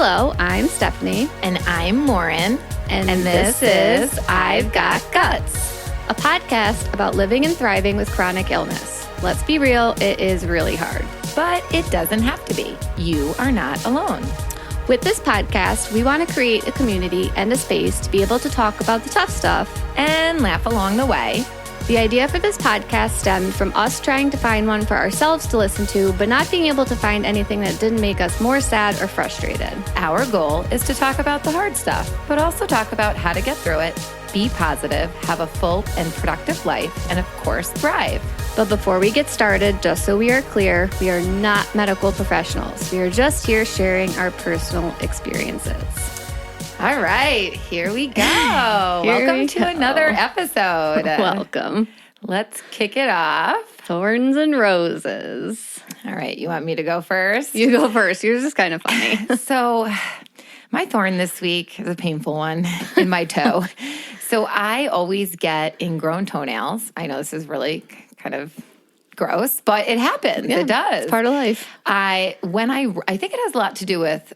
Hello, I'm Stefanie. And I'm Lauren. And this is I've Got Guts, a podcast about living and thriving with chronic illness. Let's be real, it is really hard. But it doesn't have to be. You are not alone. With this podcast, we want to create a community and a space to be able to talk about the tough stuff And laugh along the way. The idea for this podcast stemmed from us trying to find one for ourselves to listen to, but not being able to find anything that didn't make us more sad or frustrated. Our goal is to talk about the hard stuff, but also talk about how to get through it, be positive, have a full and productive life, and of course, thrive. But before we get started, just so we are clear, we are not medical professionals. We are just here sharing our personal experiences. All right, here we go. Welcome to another episode. Welcome. Let's kick it off. Thorns and roses. All right, you want me to go first? You go first. Yours is kind of funny. So my thorn this week is a painful one in my toe. So I always get ingrown toenails. I know this is really kind of gross, but it happens. Yeah, it does. It's part of life. I think it has a lot to do with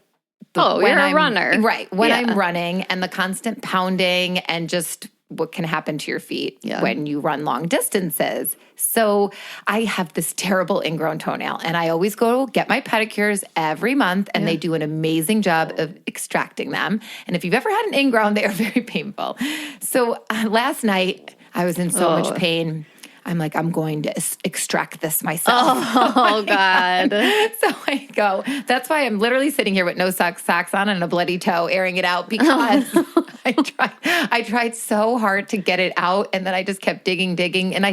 you're a runner. Right. When I'm running and the constant pounding and just what can happen to your feet when you run long distances. So I have this terrible ingrown toenail, and I always go get my pedicures every month, and they do an amazing job of extracting them. And if you've ever had an ingrown, they are very painful. So last night I was in so much pain. I'm like, I'm going to extract this myself. Oh, God. So I go. That's why I'm literally sitting here with no socks on and a bloody toe, airing it out because I tried so hard to get it out, and then I just kept digging. And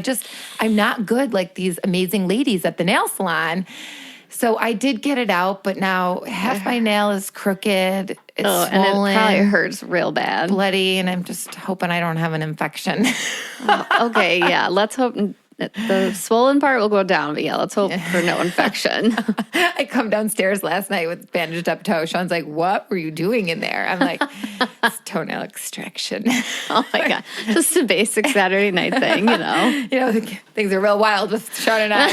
I'm not good like these amazing ladies at the nail salon. So I did get it out, but now half my nail is crooked. It's swollen. And it probably hurts real bad. Bloody, and I'm just hoping I don't have an infection. Okay, yeah. Let's hope the swollen part will go down, but let's hope for no infection. I come downstairs last night with bandaged up toe. Sean's like, "What were you doing in there?" I'm like, "It's toenail extraction." Oh my God. Just a basic Saturday night thing, you know. Things are real wild with Sean and I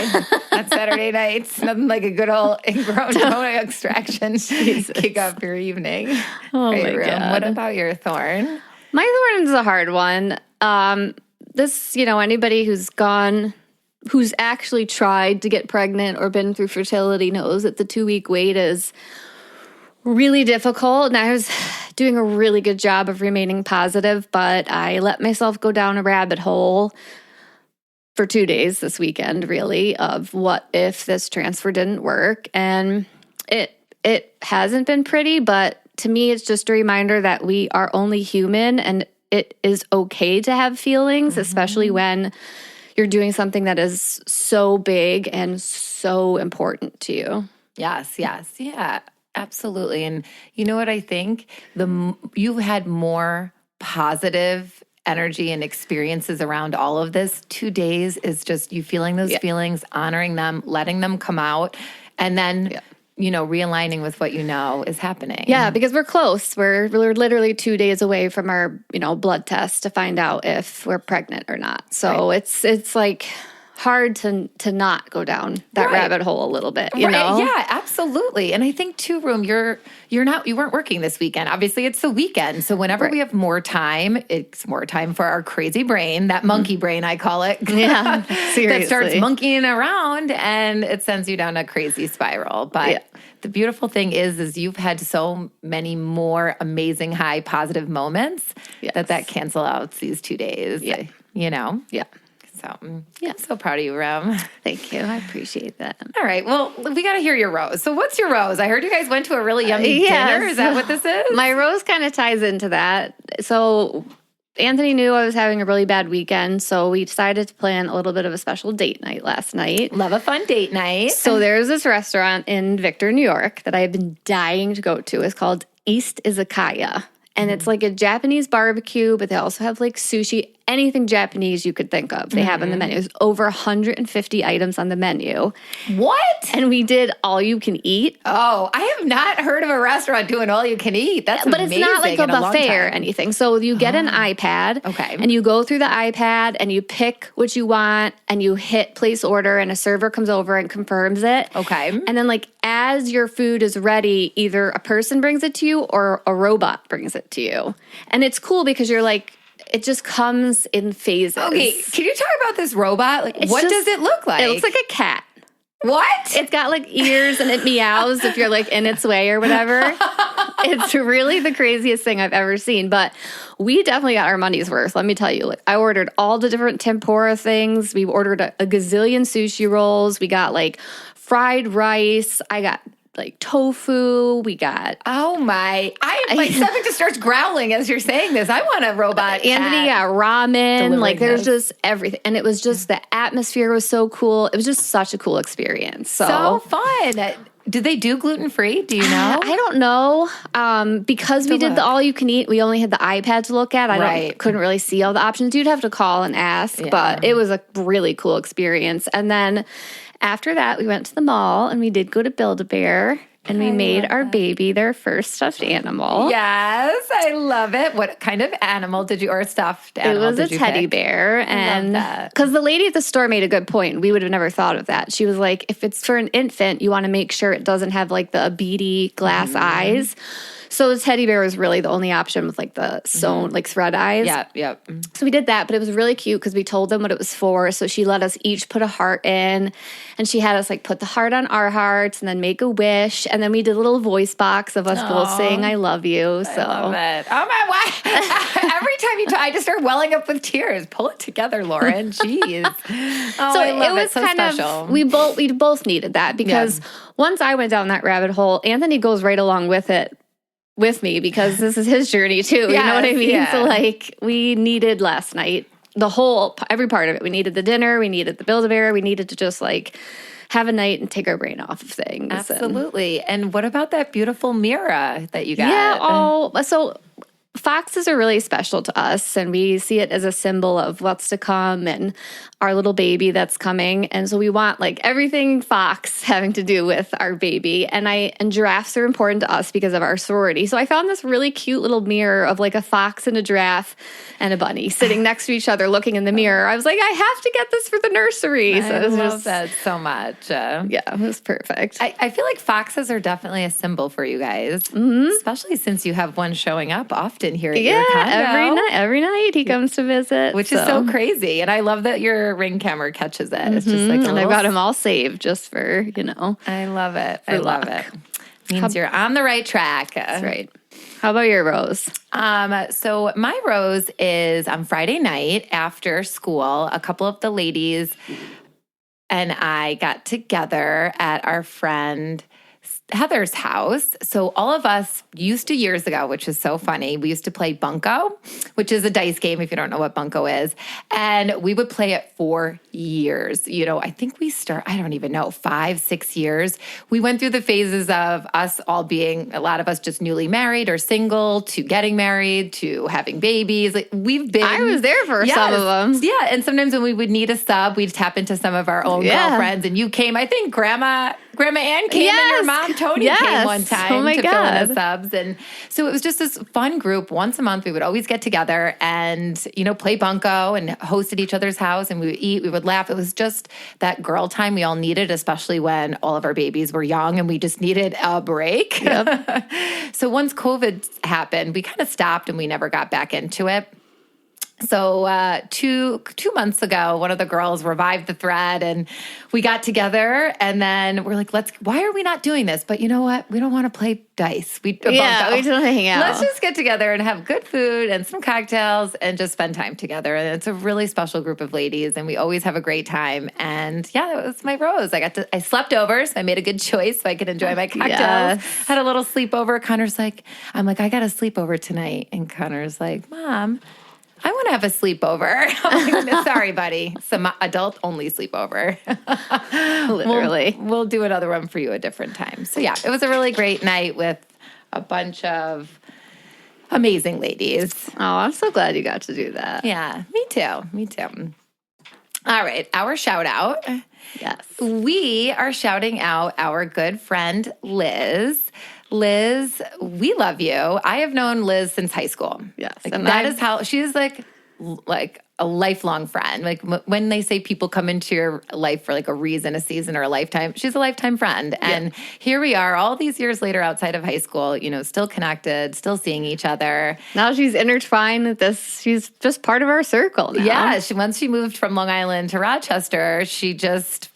on Saturday nights. Nothing like a good old ingrown toenail extraction. Kick off your evening. Oh my God. What about your thorn? My thorn is a hard one. Anybody who's actually tried to get pregnant or been through fertility knows that the 2-week wait is really difficult. And I was doing a really good job of remaining positive, but I let myself go down a rabbit hole for 2 days this weekend, really, of what if this transfer didn't work. And it hasn't been pretty, but to me, it's just a reminder that we are only human, and it is okay to have feelings, especially when you're doing something that is so big and so important to you. Yes, yeah, absolutely. And you know what I think? You've had more positive energy and experiences around all of this. 2 days is just you feeling those feelings, honoring them, letting them come out, and then realigning with what is happening. Yeah, because we're close. We're literally 2 days away from our, blood test to find out if we're pregnant or not. So it's like hard to not go down that rabbit hole a little bit, you know? Yeah, absolutely. And I think too, you weren't working this weekend. Obviously, it's the weekend. So whenever we have more time, it's more time for our crazy brain, that monkey brain, I call it. Yeah, seriously. That starts monkeying around and it sends you down a crazy spiral. But the beautiful thing is you've had so many more amazing, high, positive moments that cancel out these 2 days, Yeah. So, I'm so proud of you, Rem. Thank you. I appreciate that. All right. Well, we got to hear your rose. So what's your rose? I heard you guys went to a really yummy dinner. Is that what this is? My rose kind of ties into that. So Anthony knew I was having a really bad weekend, so we decided to plan a little bit of a special date night last night. Love a fun date night. So there's this restaurant in Victor, New York that I've been dying to go to. It's called East Izakaya. And it's like a Japanese barbecue, but they also have like sushi. anything Japanese you could think of. They have in the menu. There's over 150 items on the menu. What? And we did all you can eat. Oh, I have not heard of a restaurant doing all you can eat. That's but amazing. It's not like a buffet or anything. So you get an iPad. Okay. And you go through the iPad and you pick what you want and you hit place order and a server comes over and confirms it. Okay. And then like as your food is ready, either a person brings it to you or a robot brings it to you. And it's cool because you're like, it just comes in phases. Okay, can you talk about this robot? Like, what does it look like? It looks like a cat. What? It's got like ears and it meows if you're like in its way or whatever. It's really the craziest thing I've ever seen. But we definitely got our money's worth. Let me tell you. Like I ordered all the different tempura things. We ordered a gazillion sushi rolls. We got like fried rice. I got like tofu. We got my stomach just starts growling as you're saying this. I want a robot. Anthony got ramen. Like there's just everything. And it was just the atmosphere was so cool. It was just such a cool experience. So fun. Do they do gluten-free? Do you know? I don't know. Because we did the all-you-can-eat, we only had the iPad to look at. Couldn't really see all the options. You'd have to call and ask, but it was a really cool experience. And then after that, we went to the mall, and we did go to Build-A-Bear, and we made our baby their first stuffed animal. Yes, I love it. What kind of animal did you, or stuffed animal? It was a teddy bear. And because the lady at the store made a good point. We would have never thought of that. She was like, if it's for an infant, you want to make sure it doesn't have like the beady glass eyes. So the teddy bear was really the only option with like the sewn, like thread eyes. Yep. So we did that, but it was really cute because we told them what it was for. So she let us each put a heart in, and she had us like put the heart on our hearts and then make a wish. And then we did a little voice box of us both saying, I love you. So. I love it. Oh my, why? Every time you talk, I just start welling up with tears. Pull it together, Lauren. Jeez. Oh, so I love it was so kind special. of, we both needed that because once I went down that rabbit hole, Anthony goes right along with it. With me because this is his journey too. You know what I mean? Yeah. So like we needed last night, every part of it. We needed the dinner, we needed the Build-A-Bear, we needed to just like have a night and take our brain off of things. Absolutely. And what about that beautiful mirror that you got? Yeah, so foxes are really special to us, and we see it as a symbol of what's to come and our little baby that's coming. And so we want like everything fox having to do with our baby. And giraffes are important to us because of our sorority. So I found this really cute little mirror of like a fox and a giraffe and a bunny sitting next to each other looking in the mirror. I was like, I have to get this for the nursery. So I love that so much. Yeah, it was perfect. I feel like foxes are definitely a symbol for you guys, especially since you have one showing up often here at your condo. Every night he comes to visit. Which is so crazy. And I love that your Ring camera catches it. It's just like and I've got them all saved just for, I love it. I love it. Means you're on the right track. That's right. How about your rose? So my rose is on Friday night after school. A couple of the ladies and I got together at our friend Heather's house. So all of us used to years ago, which is so funny, we used to play bunco, which is a dice game if you don't know what bunco is. And we would play it for years. I think I don't even know, 5-6 years. We went through the phases of us all being, a lot of us just newly married or single, to getting married, to having babies. Like I was there for some of them. Yeah. And sometimes when we would need a sub, we'd tap into some of our own girlfriends. And you came, I think Grandma Ann came and your mom Tony came one time to fill in the subs. And so it was just this fun group. Once a month, we would always get together and, play bunco and host at each other's house. And we would eat, we would laugh. It was just that girl time we all needed, especially when all of our babies were young and we just needed a break. Yep. So once COVID happened, we kind of stopped and we never got back into it. So 2 months ago, one of the girls revived the thread and we got together and then we're like, why are we not doing this? But you know what? We don't want to play dice. We just want to hang out. Let's just get together and have good food and some cocktails and just spend time together. And it's a really special group of ladies and we always have a great time. And yeah, that was my rose. I slept over, so I made a good choice so I could enjoy my cocktails. Yes. Had a little sleepover. Connor's like, I got a sleepover tonight. And Connor's like, Mom, I want to have a sleepover. I'm like, sorry, buddy. Some adult-only sleepover. Literally. We'll do another one for you a different time. So, yeah, it was a really great night with a bunch of amazing ladies. Oh, I'm so glad you got to do that. Yeah, me too. All right, our shout out. Yes. We are shouting out our good friend, Liz. Liz, we love you. I have known Liz since high school. Yes. And that is how she is like a lifelong friend. Like when they say people come into your life for like a reason, a season, or a lifetime, she's a lifetime friend. And here we are all these years later outside of high school, still connected, still seeing each other. Now she's intertwined with this. She's just part of our circle now. Yeah. Once she moved from Long Island to Rochester, she's just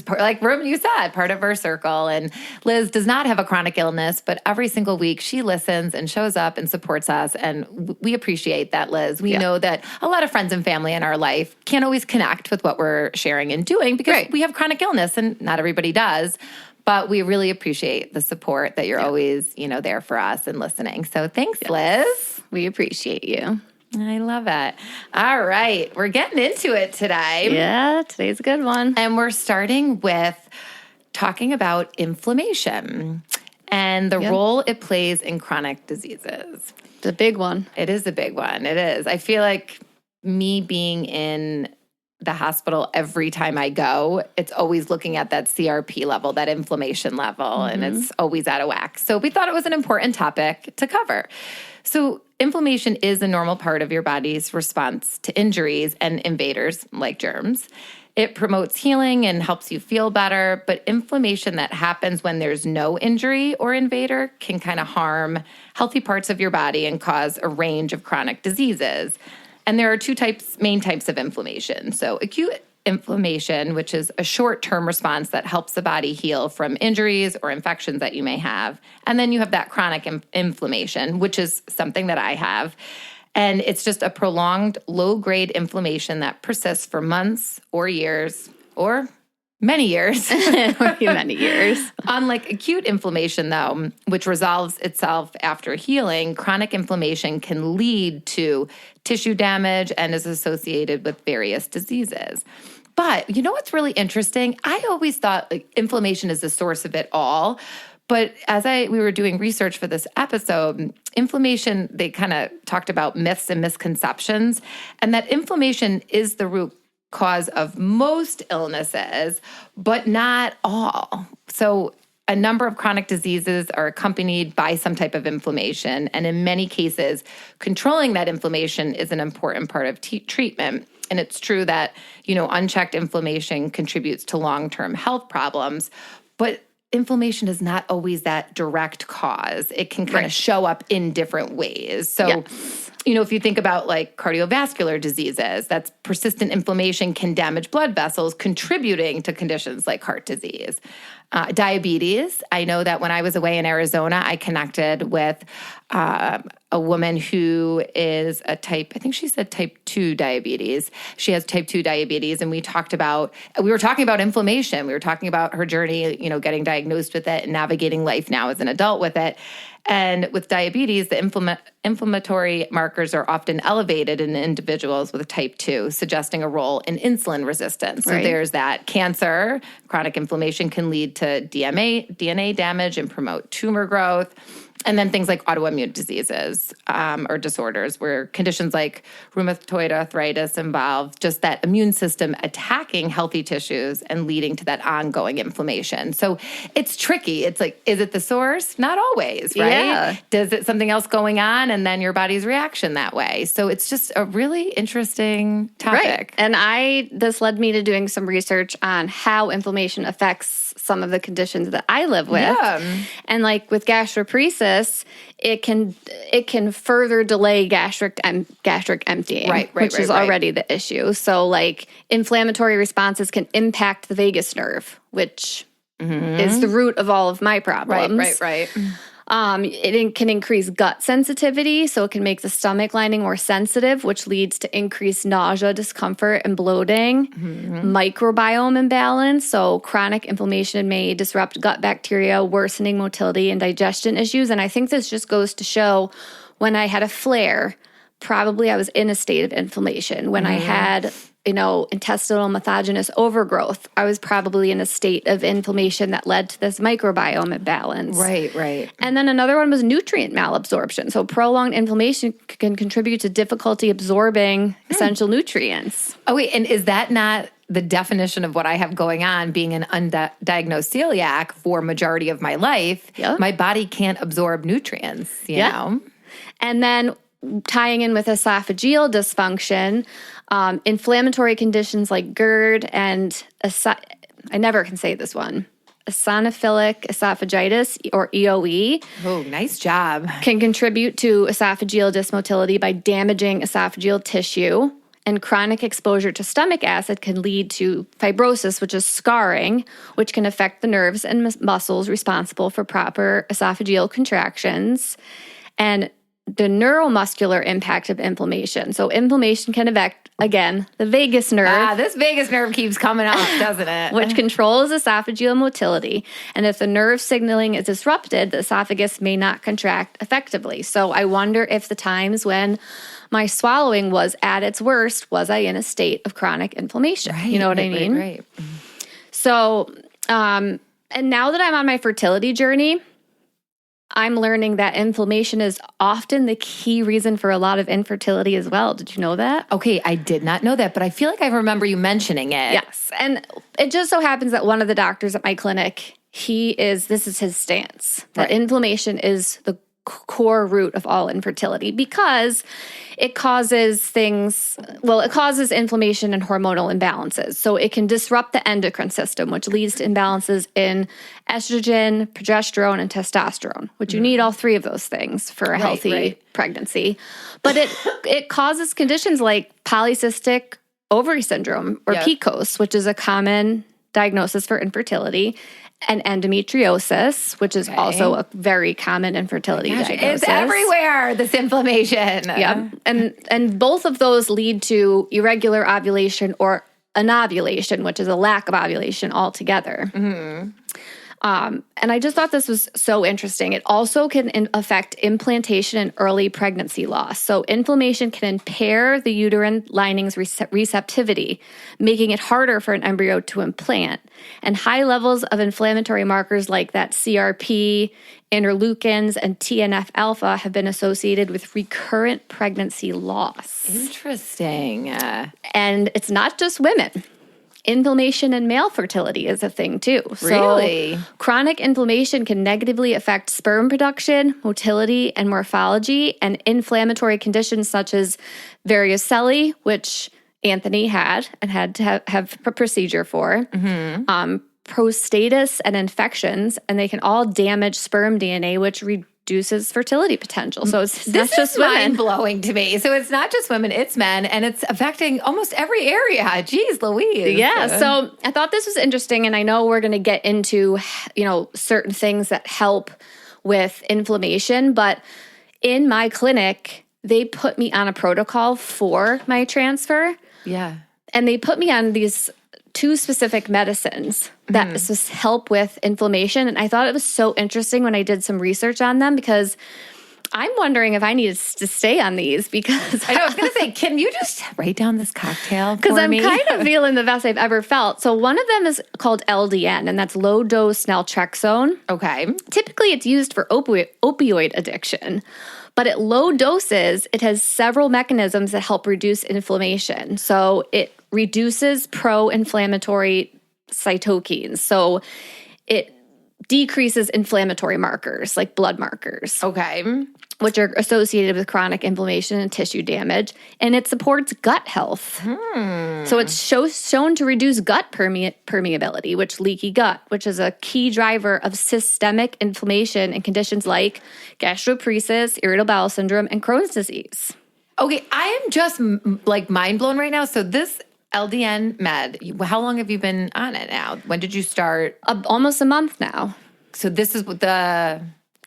part, like you said, part of our circle. And Liz does not have a chronic illness, but every single week she listens and shows up and supports us. And we appreciate that, Liz. We know that a lot of friends and family in our life can't always connect with what we're sharing and doing because we have chronic illness and not everybody does. But we really appreciate the support that you're always, there for us and listening. So thanks, Liz. We appreciate you. I love it. All right. We're getting into it today. Yeah, today's a good one. And we're starting with talking about inflammation and the role it plays in chronic diseases. The big one. It is a big one. It is. I feel like me being in the hospital every time I go, it's always looking at that CRP level, that inflammation level, and it's always out of whack. So we thought it was an important topic to cover. So inflammation is a normal part of your body's response to injuries and invaders like germs. It promotes healing and helps you feel better, but inflammation that happens when there's no injury or invader can kind of harm healthy parts of your body and cause a range of chronic diseases. And there are two main types of inflammation. So acute inflammation, which is a short-term response that helps the body heal from injuries or infections that you may have. And then you have that chronic inflammation, which is something that I have. And it's just a prolonged low-grade inflammation that persists for months or years or many years. Many years. Unlike acute inflammation, though, which resolves itself after healing, chronic inflammation can lead to tissue damage and is associated with various diseases. But you know what's really interesting? I always thought inflammation is the source of it all. But as we were doing research for this episode, inflammation, they kind of talked about myths and misconceptions, and that inflammation is the root cause of most illnesses, but not all. So a number of chronic diseases are accompanied by some type of inflammation. And in many cases, controlling that inflammation is an important part of treatment. And it's true that, unchecked inflammation contributes to long-term health problems, but inflammation is not always that direct cause. It can kind of show up in different ways. So, if you think about like cardiovascular diseases, that's persistent inflammation can damage blood vessels, contributing to conditions like heart disease. Diabetes. I know that when I was away in Arizona, I connected with a woman who is I think she said type 2 diabetes. She has type 2 diabetes. And we were talking about inflammation. We were talking about her journey, getting diagnosed with it and navigating life now as an adult with it. And with diabetes, the inflammatory markers are often elevated in individuals with type 2, suggesting a role in insulin resistance. So there's that. Cancer, chronic inflammation can lead to DNA damage and promote tumor growth. And then things like autoimmune diseases or disorders, where conditions like rheumatoid arthritis involve just that immune system attacking healthy tissues and leading to that ongoing inflammation. So it's tricky. It's like, is it the source? Not always, right? Yeah. Does it something else going on and then your body's reaction that way? So it's just a really interesting topic. Right. And this led me to doing some research on how inflammation affects some of the conditions that I live with. Yeah. And like with gastroparesis, it can further delay gastric emptying, which is already the issue. So like inflammatory responses can impact the vagus nerve, which is the root of all of my problems. Right. It can increase gut sensitivity, so it can make the stomach lining more sensitive, which leads to increased nausea, discomfort, and bloating. Microbiome imbalance, so chronic inflammation may disrupt gut bacteria, worsening motility and digestion issues. And I think this just goes to show when I had a flare, probably I was in a state of inflammation. When I had intestinal methogenous overgrowth. I was probably in a state of inflammation that led to this microbiome imbalance. Right. And then another one was nutrient malabsorption. So prolonged inflammation can contribute to difficulty absorbing essential nutrients. Oh, wait, and is that not the definition of what I have going on, being an undiagnosed celiac for majority of my life? Yep. My body can't absorb nutrients, you know? And then tying in with esophageal dysfunction, inflammatory conditions like GERD and I never can say this one, eosinophilic esophagitis, or EOE. Oh, nice job. Can contribute to esophageal dysmotility by damaging esophageal tissue. And chronic exposure to stomach acid can lead to fibrosis, which is scarring, which can affect the nerves and muscles responsible for proper esophageal contractions. And the neuromuscular impact of inflammation. So inflammation can affect, again, the vagus nerve. This vagus nerve keeps coming up, doesn't it? Which controls esophageal motility. And if the nerve signaling is disrupted, the esophagus may not contract effectively. So I wonder if the times when my swallowing was at its worst, was I in a state of chronic inflammation? Right, you know what I mean? Right. So, and now that I'm on my fertility journey, I'm learning that inflammation is often the key reason for a lot of infertility as well. Did you know that? Okay, I did not know that, but I feel like I remember you mentioning it. Yes. And it just so happens that one of the doctors at my clinic, this is his stance, that inflammation is the core root of all infertility because it causes inflammation and hormonal imbalances. So it can disrupt the endocrine system, which leads to imbalances in estrogen, progesterone, and testosterone, which you need all three of those things for a healthy pregnancy. But it causes conditions like polycystic ovary syndrome, or PCOS, which is a common diagnosis for infertility, and endometriosis, which is also a very common infertility diagnosis. It's everywhere, this inflammation. Yeah. And both of those lead to irregular ovulation or anovulation, which is a lack of ovulation altogether. Mm-hmm. And I just thought this was so interesting. It also can affect implantation and early pregnancy loss. So inflammation can impair the uterine lining's receptivity, making it harder for an embryo to implant. And high levels of inflammatory markers like that CRP, interleukins, and TNF-alpha have been associated with recurrent pregnancy loss. Interesting. And it's not just women. Inflammation in male fertility is a thing too. Really? So chronic inflammation can negatively affect sperm production, motility, and morphology, and inflammatory conditions such as varicocele, which Anthony had and had to have a procedure for, prostatitis, and infections, and they can all damage sperm DNA, which reduces fertility potential. So it's not just women. Mind-blowing to me. So it's not just women, it's men, and it's affecting almost every area. Jeez Louise. Yeah, so I thought this was interesting, and I know we're going to get into, certain things that help with inflammation, but in my clinic, they put me on a protocol for my transfer. Yeah. And they put me on these 2 specific medicines that just help with inflammation. And I thought it was so interesting when I did some research on them because I'm wondering if I need to stay on these because I know, I was going to say, can you just write down this cocktail for me? Because I'm kind of feeling the best I've ever felt. So one of them is called LDN, and that's low dose naltrexone. Okay. Typically it's used for opioid addiction. But at low doses, it has several mechanisms that help reduce inflammation. So it reduces pro-inflammatory cytokines. So it decreases inflammatory markers like blood markers. Okay. Which are associated with chronic inflammation and tissue damage. And it supports gut health. So it's shown to reduce gut permeability, which leaky gut, which is a key driver of systemic inflammation in conditions like gastroparesis, irritable bowel syndrome, and Crohn's disease. Okay, I am just mind blown right now. So this LDN med, how long have you been on it now? When did you start? Almost a month now. So this is the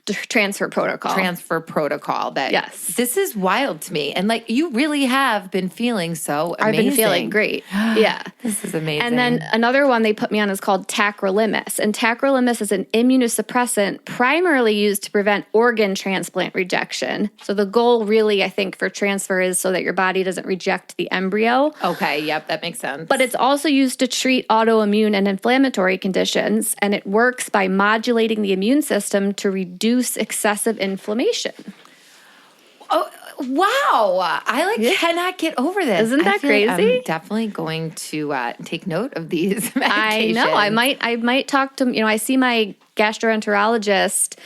transfer protocol. Yes. This is wild to me. And like, you really have been feeling so amazing. I've been feeling great. Yeah. This is amazing. And then another one they put me on is called tacrolimus. And tacrolimus is an immunosuppressant primarily used to prevent organ transplant rejection. So the goal really, I think, for transfer is so that your body doesn't reject the embryo. Okay. Yep. That makes sense. But it's also used to treat autoimmune and inflammatory conditions. And it works by modulating the immune system to reduce excessive inflammation. Oh, wow. I cannot get over this. Isn't that crazy? Like I'm definitely going to take note of these medications. I know. I might talk to, I see my gastroenterologist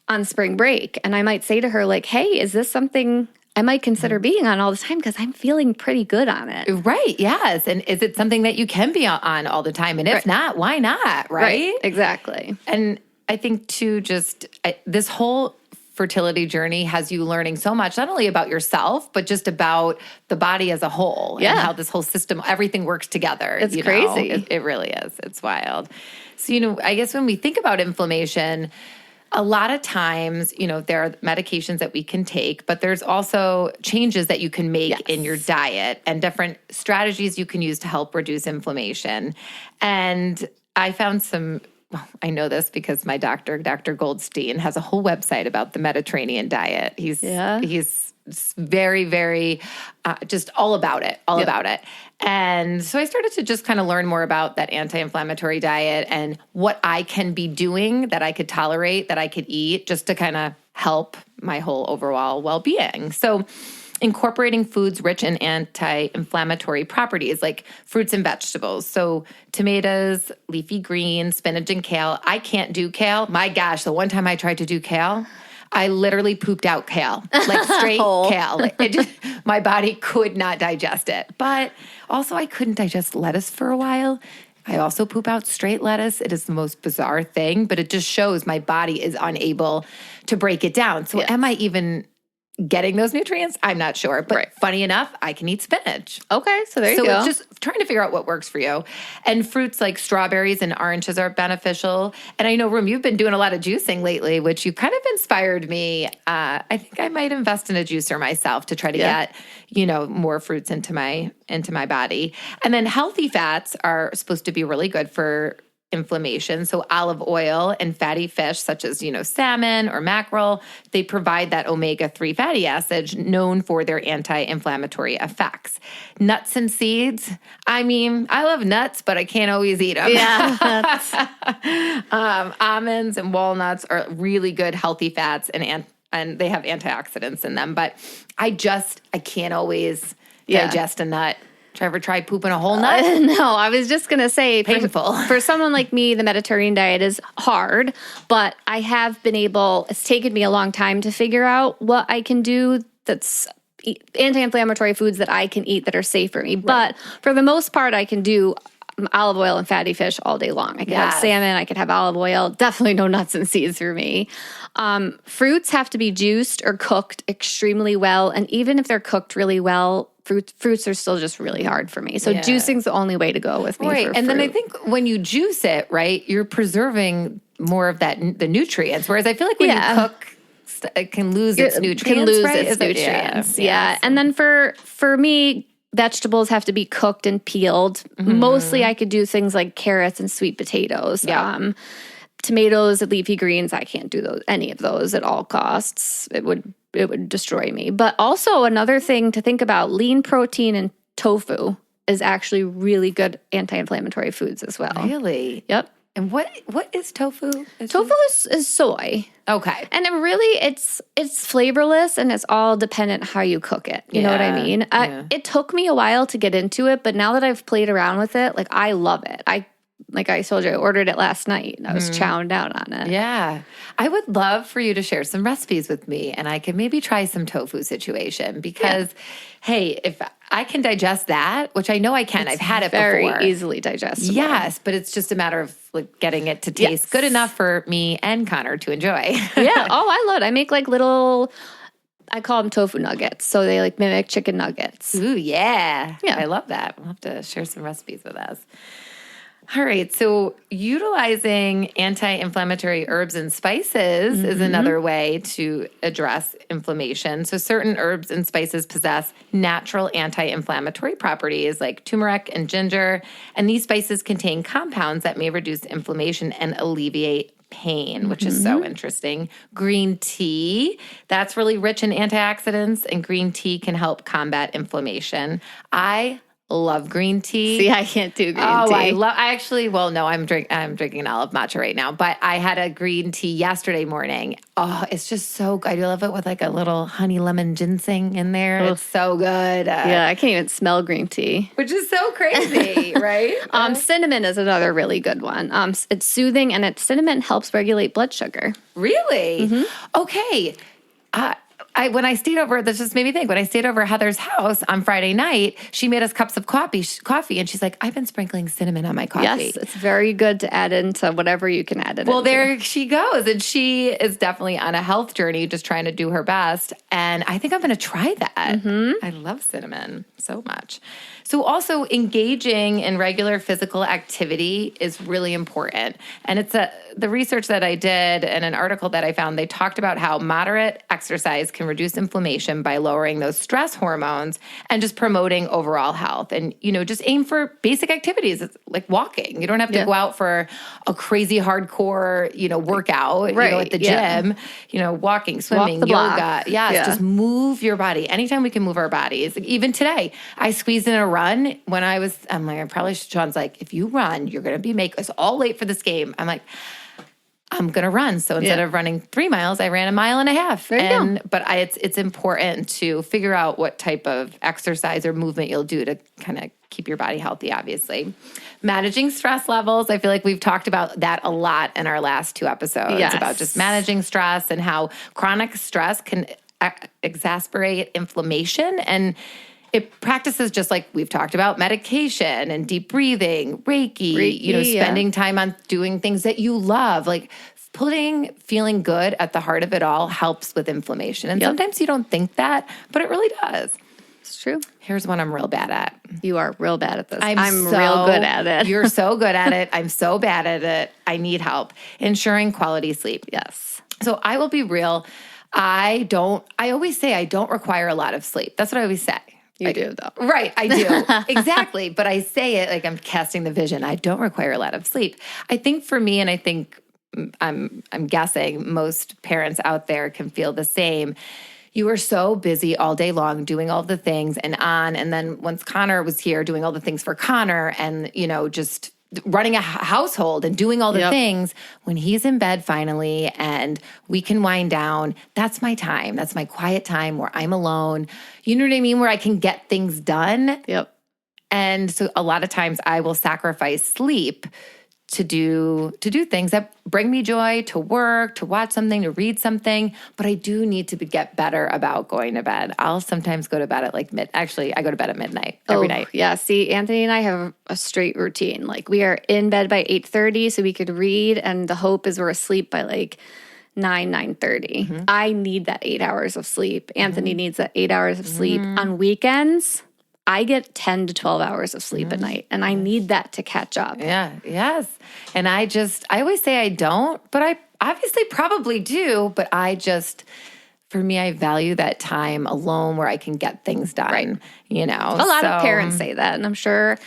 on spring break, and I might say to her, like, hey, is this something I might consider being on all the time? Because I'm feeling pretty good on it. Right. Yes. And is it something that you can be on all the time? And if not, why not? Right? Exactly. And I think too, this whole fertility journey has you learning so much, not only about yourself, but just about the body as a whole and how this whole system, everything works together. It's crazy. It really is. It's wild. So, I guess when we think about inflammation, a lot of times, there are medications that we can take, but there's also changes that you can make in your diet and different strategies you can use to help reduce inflammation. And I found I know this because my doctor, Dr. Goldstein, has a whole website about the Mediterranean diet. He's very, very just all about it, about it. And so I started to just kind of learn more about that anti-inflammatory diet and what I can be doing that I could tolerate, that I could eat, just to kind of help my whole overall well-being. So incorporating foods rich in anti-inflammatory properties like fruits and vegetables. So tomatoes, leafy greens, spinach, and kale. I can't do kale. My gosh, the one time I tried to do kale, I literally pooped out kale, like straight kale. My body could not digest it. But also I couldn't digest lettuce for a while. I also poop out straight lettuce. It is the most bizarre thing, but it just shows my body is unable to break it down. So am I even getting those nutrients? I'm not sure. But funny enough, I can eat spinach. Okay, so there you go. So it's just trying to figure out what works for you. And fruits like strawberries and oranges are beneficial. And I know, Room, you've been doing a lot of juicing lately, which you kind of inspired me. I think I might invest in a juicer myself to try to get, more fruits into my body. And then healthy fats are supposed to be really good for inflammation. So olive oil and fatty fish such as, salmon or mackerel, they provide that omega-3 fatty acid known for their anti-inflammatory effects. Nuts and seeds. I mean, I love nuts, but I can't always eat them. Yeah. Almonds and walnuts are really good healthy fats and they have antioxidants in them, but I can't always digest a nut. Ever tried pooping a whole nut? No, I was just going to say, painful. For someone like me, the Mediterranean diet is hard, but I have it's taken me a long time to figure out what I can do that's anti-inflammatory foods that I can eat that are safe for me. Right. But for the most part, I can do olive oil and fatty fish all day long. I can have salmon, I can have olive oil, definitely no nuts and seeds for me. Fruits have to be juiced or cooked extremely well. And even if they're cooked really well, fruits are still just really hard for me. So juicing's the only way to go with me. Right. For and fruit. then I think when you juice it, right, you're preserving more of the nutrients. Whereas I feel like when you cook, it can lose its nutrients. Can lose right? its nutrients. Yeah. And then for me, vegetables have to be cooked and peeled. Mm-hmm. Mostly I could do things like carrots and sweet potatoes. Yeah. Tomatoes and leafy greens, I can't do any of those at all costs. It would destroy me. But also another thing to think about, lean protein and tofu is actually really good anti-inflammatory foods as well. Really? Yep. And what is tofu? Tofu is soy. Okay. And it's flavorless and it's all dependent how you cook it. You know what I mean? It took me a while to get into it, but now that I've played around with it, I love it. Like I told you, I ordered it last night and I was chowing down on it. Yeah. I would love for you to share some recipes with me and I could maybe try some tofu situation because, hey, if I can digest that, which I know I can. I've had it before. Very easily digestible. Yes, but it's just a matter of getting it to taste good enough for me and Connor to enjoy. Yeah. Oh, I love it. I make little... I call them tofu nuggets. So they mimic chicken nuggets. Ooh, yeah. I love that. We'll have to share some recipes with us. All right. So utilizing anti-inflammatory herbs and spices is another way to address inflammation. So certain herbs and spices possess natural anti-inflammatory properties like turmeric and ginger. And these spices contain compounds that may reduce inflammation and alleviate pain, which is so interesting. Green tea, that's really rich in antioxidants, and green tea can help combat inflammation. I love green tea. See, I can't do green tea. I'm drinking an olive matcha right now, but I had a green tea yesterday morning. Oh, it's just so good. I love it with like a little honey lemon ginseng in there. Ugh. It's so good. Yeah, I can't even smell green tea. Which is so crazy, right? Cinnamon is another really good one. It's soothing, and cinnamon helps regulate blood sugar. Really? Okay. When I stayed over, this just made me think, when I stayed over at Heather's house on Friday night, she made us cups of coffee, and she's like, I've been sprinkling cinnamon on my coffee. Yes, it's very good to add into whatever you can add it into. Well, there she goes. And she is definitely on a health journey, just trying to do her best. And I think I'm going to try that. I love cinnamon so much. So also engaging in regular physical activity is really important. And it's the research that I did and an article that I found, they talked about how moderate exercise can reduce inflammation by lowering those stress hormones and just promoting overall health. And, just aim for basic activities. It's like walking. You don't have to go out for a crazy hardcore, workout, at the gym, walking, swimming, yoga. Yes, just move your body. Anytime we can move our bodies. Even today, I squeezed in a run when I'm like, I probably should. Sean's like, if you run, you're going to make us all late for this game. I'm like, I'm going to run. So instead of running 3 miles, I ran 1.5 miles. But it's important to figure out what type of exercise or movement you'll do to kind of keep your body healthy, obviously. Managing stress levels. I feel like we've talked about that a lot in our last 2 episodes about just managing stress and how chronic stress can exacerbate inflammation. And it practices just like we've talked about medication and deep breathing, Reiki, spending time on doing things that you love, like feeling good at the heart of it all helps with inflammation. And sometimes you don't think that, but it really does. It's true. Here's one I'm real bad at. You are real bad at this. I'm real good at it. You're so good at it. I'm so bad at it. I need help. Ensuring quality sleep. Yes. So I will be real. I always say I don't require a lot of sleep. That's what I always say. You do, though. Right, I do. Exactly. But I say it like I'm casting the vision. I don't require a lot of sleep. I think for me, and I think I'm guessing most parents out there can feel the same. You were so busy all day long doing all the things and then once Connor was here doing all the things for Connor and, just running a household and doing all the things, when he's in bed finally and we can wind down, that's my time. That's my quiet time where I'm alone. You know what I mean? Where I can get things done. Yep. And so a lot of times I will sacrifice sleep to do things that bring me joy, to work, to watch something, to read something. But I do need to get better about going to bed. I'll sometimes go to bed at I go to bed at midnight every night. Yeah. See, Anthony and I have a straight routine. Like we are in bed by 8:30 so we could read. And the hope is we're asleep by like 9:30. I need that 8 hours of sleep. Anthony needs that 8 hours of sleep. On weekends, I get 10 to 12 hours of sleep at night, and I need that to catch up. Yeah, yes. And I always say I don't, but I obviously probably do, but for me, I value that time alone where I can get things done, right. A lot of parents say that, and I'm sure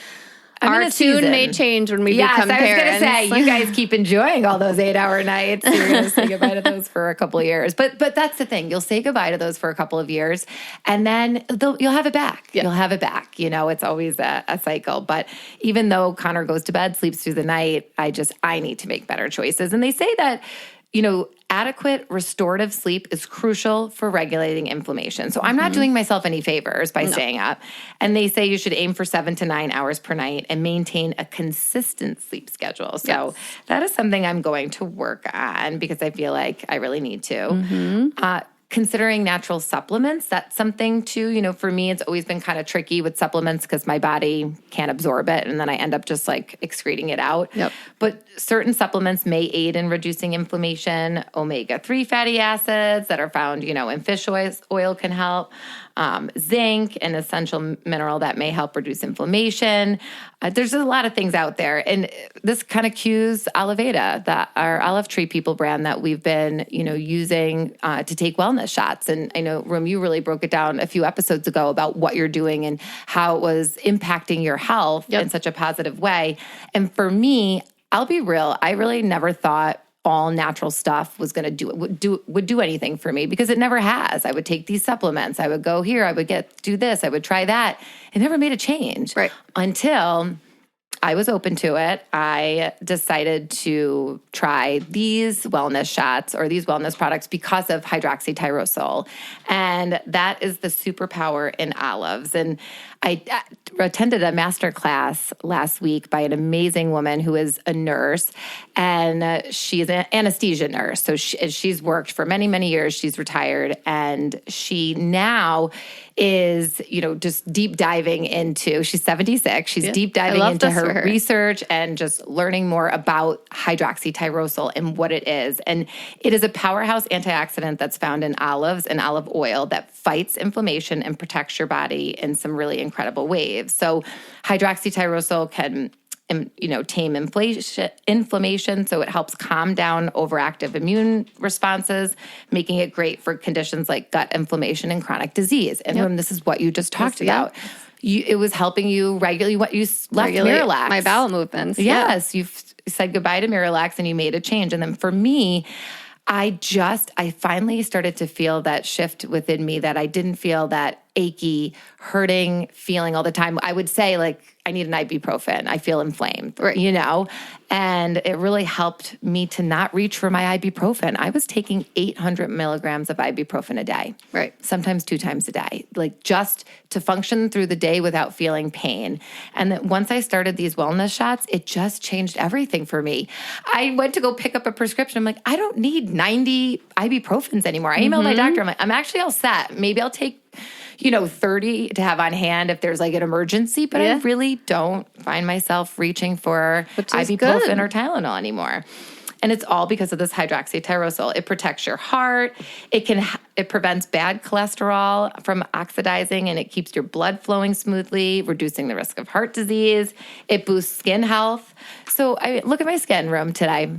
our tune may change when we become parents. I was going to say, you guys keep enjoying all those 8-hour nights. You're going to say goodbye to those for a couple of years. But that's the thing. You'll say goodbye to those for a couple of years, and then you'll have it back. Yeah. You'll have it back. It's always a cycle. But even though Connor goes to bed, sleeps through the night, I need to make better choices. And they say that, adequate restorative sleep is crucial for regulating inflammation. So I'm not doing myself any favors by staying up. And they say you should aim for 7 to 9 hours per night and maintain a consistent sleep schedule. So that is something I'm going to work on because I feel like I really need to. considering natural supplements, that's something too. You know, for me, it's always been kind of tricky with supplements because my body can't absorb it. And then I end up just like excreting it out. Yep. But certain supplements may aid in reducing inflammation. Omega-3 fatty acids that are found, you know, in fish oil can help. Zinc, an essential mineral that may help reduce inflammation. There's a lot of things out there. And this kind of cues Oliveda, our olive tree people brand that we've been, you know, using to take wellness shots. And I know, Rum, you really broke it down a few episodes ago about what you're doing and how it was impacting your health in such a positive way. And for me, I'll be real, I really never thought all natural stuff was going to would do anything for me, because it never has. I would take these supplements. I would go here. I would do this. I would try that. It never made a change. Right. Until I was open to it. I decided to try these wellness shots or these wellness products because of hydroxytyrosol. And that is the superpower in olives. And I attended a master class last week by an amazing woman who is a nurse, and she's an anesthesia nurse. So she's worked for many, many years. She's retired, and she now is, you know, just deep diving into, she's 76. She's deep diving into her research and just learning more about hydroxytyrosol and what it is. And it is a powerhouse antioxidant that's found in olives and olive oil that fights inflammation and protects your body in some really incredible ways. So hydroxytyrosol can, you know, tame inflammation. So it helps calm down overactive immune responses, making it great for conditions like gut inflammation and chronic disease. And this is what you just talked about. It was helping you regulate what you left Miralax. My bowel movements. Yes. You've said goodbye to Miralax and you made a change. And then for me, I finally started to feel that shift within me, that I didn't feel that achy, hurting feeling all the time. I would say, like, I need an ibuprofen. I feel inflamed, you know? And it really helped me to not reach for my ibuprofen. I was taking 800 milligrams of ibuprofen a day. Right. Sometimes 2 times a day, like just to function through the day without feeling pain. And then once I started these wellness shots, it just changed everything for me. I went to go pick up a prescription. I'm like, I don't need 90 ibuprofens anymore. I emailed my doctor. I'm like, I'm actually all set. Maybe I'll take 30 to have on hand if there's like an emergency, but I really don't find myself reaching for ibuprofen or Tylenol anymore. And it's all because of this hydroxytyrosol. It protects your heart. It prevents bad cholesterol from oxidizing, and it keeps your blood flowing smoothly, reducing the risk of heart disease. It boosts skin health. So I look at my skin room today.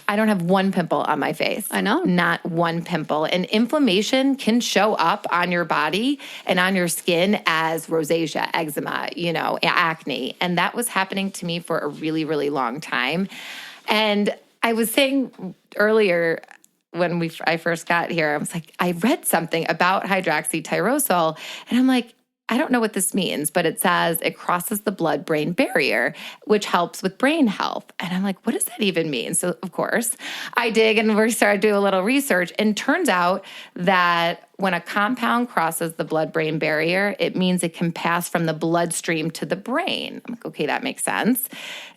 I don't have one pimple on my face. I know. Not one pimple. And inflammation can show up on your body and on your skin as rosacea, eczema, acne. And that was happening to me for a really, really long time. And I was saying earlier when I first got here, I was like, I read something about hydroxytyrosol, and I'm like, I don't know what this means, but it says it crosses the blood-brain barrier, which helps with brain health. And I'm like, what does that even mean? So, of course, I dig and we started doing a little research, and turns out that when a compound crosses the blood-brain barrier, it means it can pass from the bloodstream to the brain. I'm like, okay, that makes sense.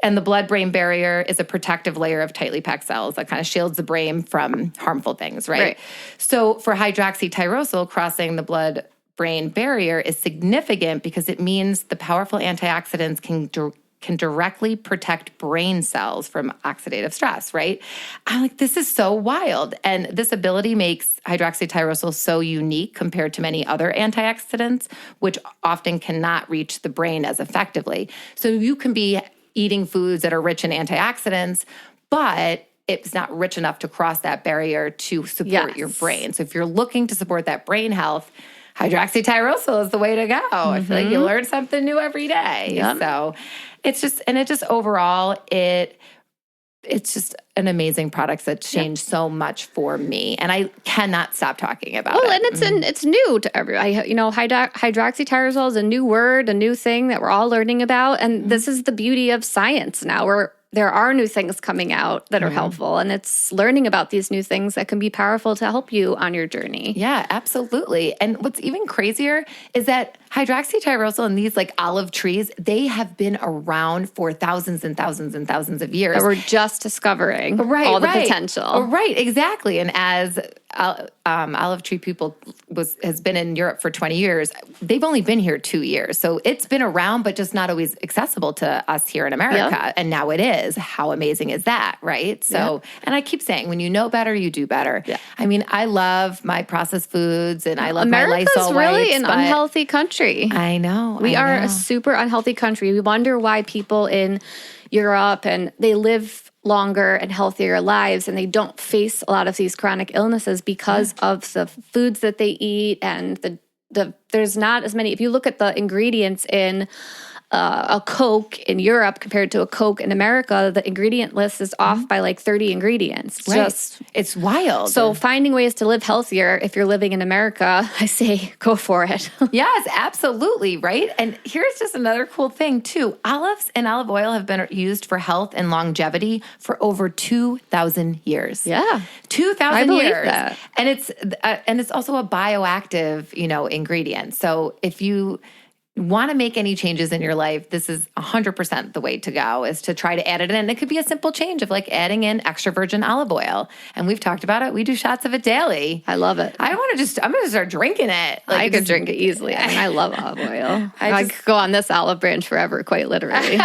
And the blood-brain barrier is a protective layer of tightly packed cells that kind of shields the brain from harmful things, right? So for hydroxytyrosol, crossing the blood-brain barrier is significant because it means the powerful antioxidants can directly protect brain cells from oxidative stress, right? I'm like, this is so wild. And this ability makes hydroxytyrosol so unique compared to many other antioxidants, which often cannot reach the brain as effectively. So you can be eating foods that are rich in antioxidants, but it's not rich enough to cross that barrier to support your brain. So if you're looking to support that brain health, hydroxytyrosol is the way to go. I feel like you learn something new every day. Yep. So it's just an amazing product that changed so much for me. And I cannot stop talking about it. And it's new to everybody. Hydroxytyrosol is a new word, a new thing that we're all learning about. And this is the beauty of science now. There are new things coming out that are helpful, and it's learning about these new things that can be powerful to help you on your journey. Yeah, absolutely. And what's even crazier is that hydroxytyrosol and these like olive trees, they have been around for thousands and thousands and thousands of years. But we're just discovering all the potential. Right, exactly. And as Olive Tree People has been in Europe for 20 years. They've only been here 2 years. So it's been around, but just not always accessible to us here in America. Yep. And now it is. How amazing is that, right? So, and I keep saying, when you know better, you do better. Yeah. I mean, I love my processed foods and I love America's my Lysol really wipes, an unhealthy country. I know. We are a super unhealthy country. We wonder why people in Europe and they live longer and healthier lives and they don't face a lot of these chronic illnesses because of the foods that they eat and there's not as many. If you look at the ingredients in a Coke in Europe compared to a Coke in America, the ingredient list is off by like 30 ingredients. It's wild. So finding ways to live healthier if you're living in America, I say go for it. Yes, absolutely, right? And here's just another cool thing too. Olives and olive oil have been used for health and longevity for over 2,000 years. Yeah. 2,000 years. That. And it's also a bioactive, ingredient. So if you want to make any changes in your life, this is 100% the way to go, is to try to add it in. And it could be a simple change of like adding in extra virgin olive oil. And we've talked about it. We do shots of it daily. I love it. I'm going to start drinking it. I could drink it easily. I mean, I love olive oil. I could go on this olive branch forever, quite literally.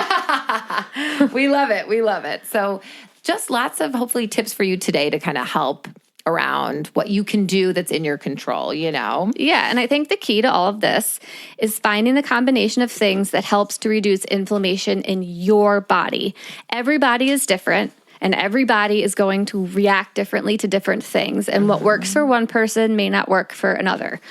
We love it. We love it. So just lots of hopefully tips for you today to kind of help around what you can do that's in your control, Yeah, and I think the key to all of this is finding the combination of things that helps to reduce inflammation in your body. Every body is different, and every body is going to react differently to different things, and what works for one person may not work for another.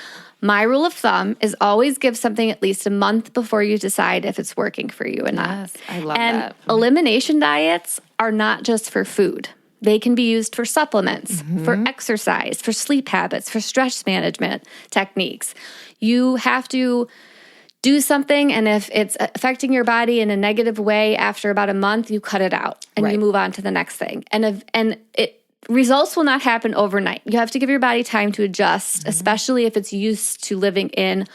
My rule of thumb is always give something at least a month before you decide if it's working for you or not. Yes, I love that. And elimination diets are not just for food. They can be used for supplements, for exercise, for sleep habits, for stress management techniques. You have to do something, and if it's affecting your body in a negative way after about a month, you cut it out and you move on to the next thing. Results will not happen overnight. You have to give your body time to adjust, especially if it's used to living in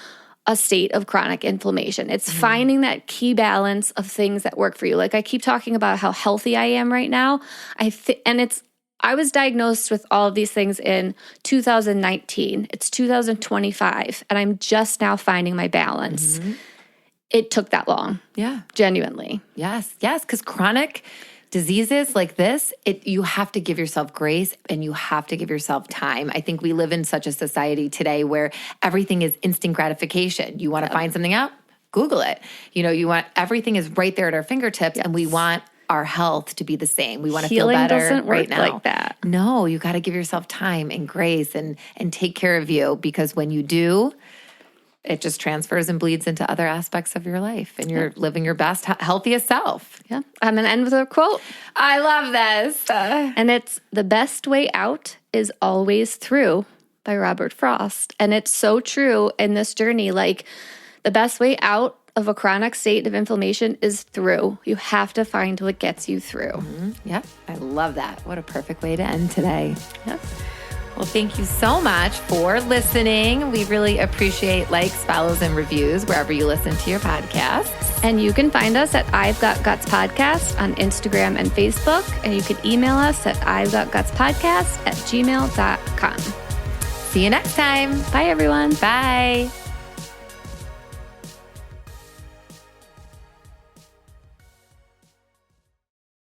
a state of chronic inflammation. It's finding that key balance of things that work for you. Like I keep talking about how healthy I am right now. I was diagnosed with all of these things in 2019. It's 2025, and I'm just now finding my balance. It took that long. Yeah. Genuinely. Yes, because chronic diseases like this, you have to give yourself grace and you have to give yourself time. I think we live in such a society today where everything is instant gratification. You want to find something out? Google it. Everything is right there at our fingertips, and we want our health to be the same. We want to feel better doesn't work right now. Like that. No, you got to give yourself time and grace and take care of you, because when you do, it just transfers and bleeds into other aspects of your life, and you're living your best, healthiest self. Yeah. I'm going to end with a quote. I love this. And it's, "The best way out is always through," by Robert Frost. And it's so true in this journey. Like, the best way out of a chronic state of inflammation is through. You have to find what gets you through. Yep. I love that. What a perfect way to end today. Yep. Well, thank you so much for listening. We really appreciate likes, follows, and reviews wherever you listen to your podcasts. And you can find us at I've Got Guts Podcast on Instagram and Facebook. And you can email us at I'veGotGutsPodcast@gmail.com. See you next time. Bye, everyone. Bye.